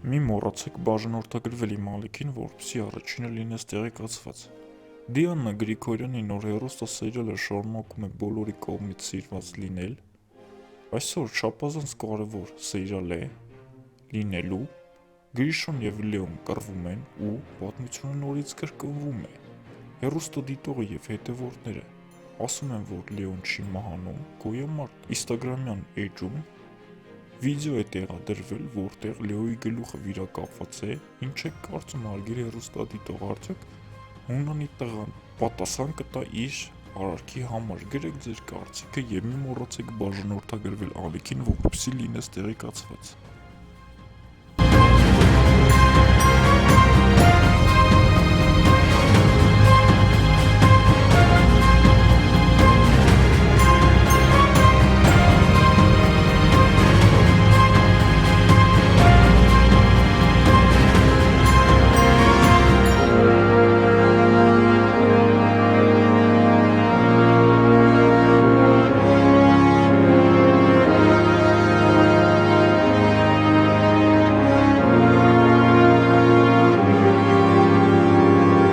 Մի մոռացեք բաժանորդագրվել իմ ալիքին, որպեսզի առաջինը լինես տեղեկացված։ Դիանա Գրիգորյանի նոր հեռուստասերիալը շարունակում է բոլորի կողմից սիրված լինել։ Այսօր չափազանց կարևոր սերիալ է լինելու։ Գրիշան եւ Լեոն կռվում են ու պատմությունը նորից կրկնվում է։ Հեռուստադիտողը եւ հետևորդները ասում են, որ Լեոն չի մահանում, գոյամարտ ինստագրամյան էջում վիդեո է տեղադրվել, որտեղ Լեոյի գլուխը վիրակապված է, ինչ եք կարծում հարգելի հեռուստադիտող, արդյոք Հունանի տղան պատասխան կտա իր արարքի համար, գրեք ձեր կարծիքը եւ մի մոռացեք բաժանորդագրվել ալիքին, որպեսզի լինես տեղեկացված։